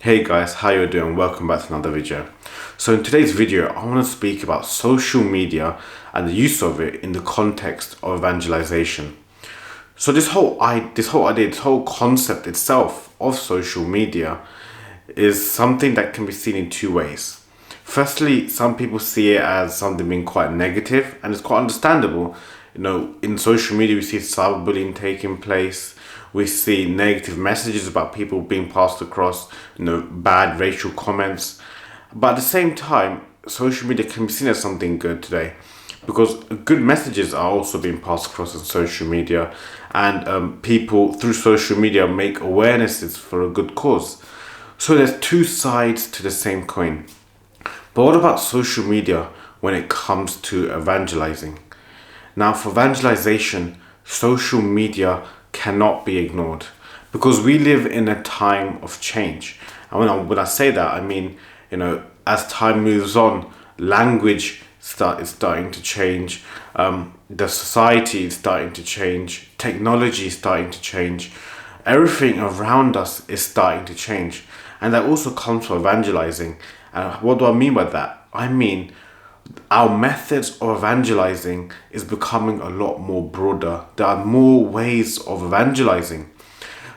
Hey guys, how you doing? Welcome back to another video. So in today's video, I want to speak about social media and the use of it in the context of evangelization. So this whole concept itself of social media is something that can be seen in two ways. Firstly, some people see it as something being quite negative, and it's quite understandable. In social media, we see cyberbullying taking place. We see negative messages about people being passed across, bad racial comments. But at the same time, social media can be seen as something good today, because good messages are also being passed across on social media, and people through social media make awarenesses for a good cause. So there's two sides to the same coin. But what about social media when it comes to evangelizing? Now, for evangelization, social media cannot be ignored, because we live in a time of change. And when I say that, I mean, as time moves on, language is starting to change, the society is starting to change, technology is starting to change, everything around us is starting to change. And that also comes from evangelizing. And what do I mean by that? I mean, our methods of evangelizing is becoming a lot more broader. There are more ways of evangelizing.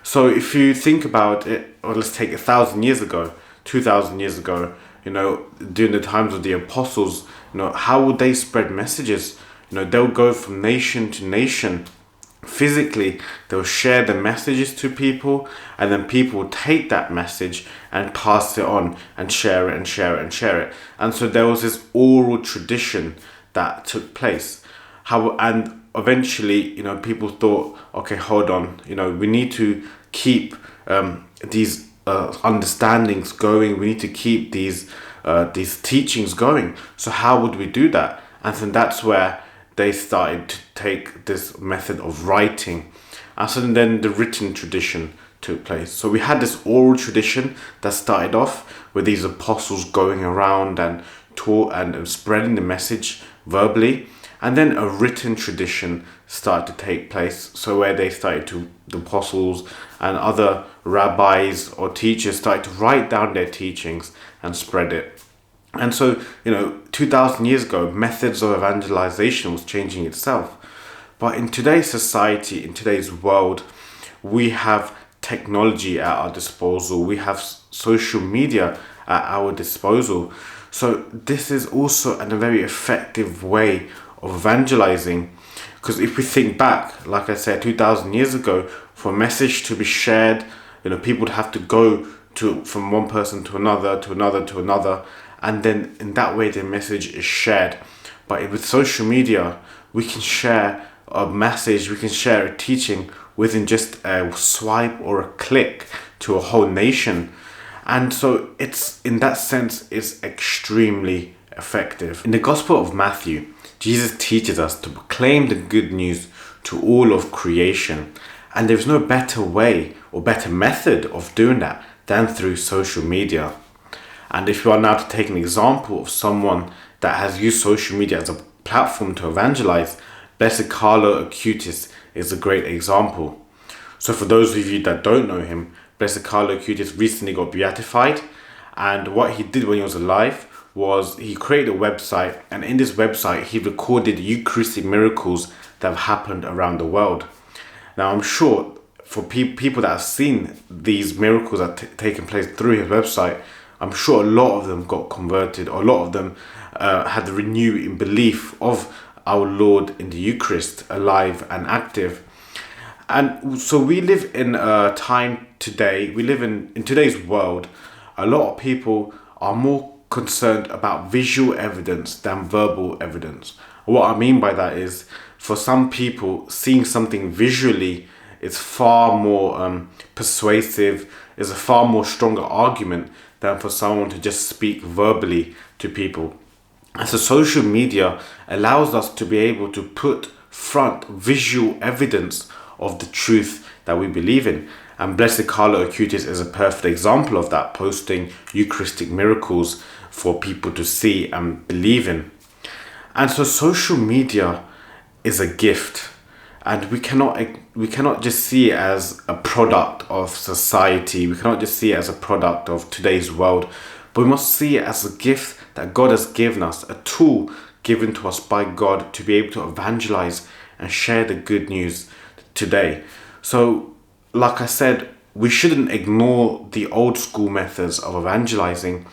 So if you think about it, or let's take 1,000 years ago, 2,000 years ago, during the times of the apostles, how would they spread messages? They'll go from nation to nation. Physically, they'll share the messages to people, and then people will take that message and pass it on and share it and share it and share it. And so there was this oral tradition that took place. And eventually, people thought, okay, hold on, we need to keep these understandings going. We need to keep these teachings going. So how would we do that? And then that's where they started to take this method of writing. And so then the written tradition took place. So we had this oral tradition that started off with these apostles going around and taught and spreading the message verbally. And then a written tradition started to take place. So where the apostles and other rabbis or teachers started to write down their teachings and spread it. And so, 2,000 years ago, methods of evangelization was changing itself. But in today's society, in today's world, we have technology at our disposal. We have social media at our disposal. So this is also a very effective way of evangelizing. Because if we think back, like I said, 2,000 years ago, for a message to be shared, people would have to go from one person to another, to another, to another. And then in that way, the message is shared. But with social media, we can share a message, we can share a teaching within just a swipe or a click to a whole nation. And so in that sense, it's extremely effective. In the Gospel of Matthew, Jesus teaches us to proclaim the good news to all of creation. And there's no better way or better method of doing that than through social media. And if you are now to take an example of someone that has used social media as a platform to evangelize, Blessed Carlo Acutis is a great example. So for those of you that don't know him, Blessed Carlo Acutis recently got beatified. And what he did when he was alive was he created a website. And in this website, he recorded Eucharistic miracles that have happened around the world. Now, I'm sure for people that have seen these miracles that have taken place through his website, I'm sure a lot of them got converted, or a lot of them had the renewed in belief of our Lord in the Eucharist, alive and active. And so we live in a time today, we live in today's world, a lot of people are more concerned about visual evidence than verbal evidence. What I mean by that is, for some people, seeing something visually is far more persuasive, is a far more stronger argument than for someone to just speak verbally to people. And so social media allows us to be able to put front visual evidence of the truth that we believe in. And Blessed Carlo Acutis is a perfect example of that, posting Eucharistic miracles for people to see and believe in. And so social media is a gift. And we cannot just see it as a product of society. We cannot just see it as a product of today's world, but we must see it as a gift that God has given us, a tool given to us by God to be able to evangelize and share the good news today. So, like I said, we shouldn't ignore the old school methods of evangelizing,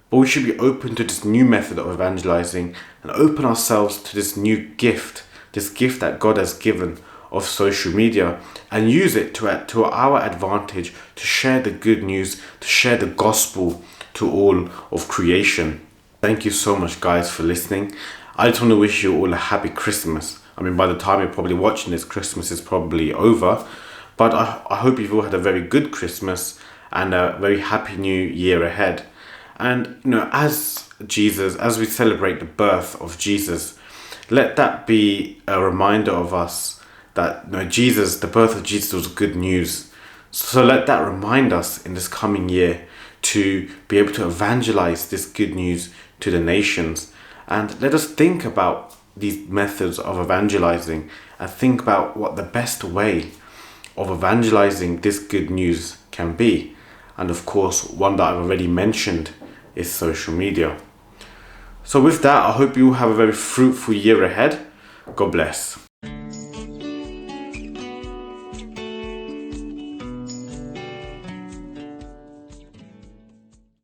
but we should be open to this new method of evangelizing and open ourselves to this new gift, this gift that God has given of social media, and use it to our advantage to share the good news, to share the gospel to all of creation. Thank you so much, guys, for listening. I just want to wish you all a happy Christmas. I mean, by the time you're probably watching this, Christmas is probably over. But I hope you've all had a very good Christmas and a very happy new year ahead. And, as we celebrate the birth of Jesus, let that be a reminder of us that, the birth of Jesus was good news. So let that remind us in this coming year to be able to evangelize this good news to the nations. And let us think about these methods of evangelizing and think about what the best way of evangelizing this good news can be. And of course, one that I've already mentioned is social media. So with that, I hope you have a very fruitful year ahead. God bless.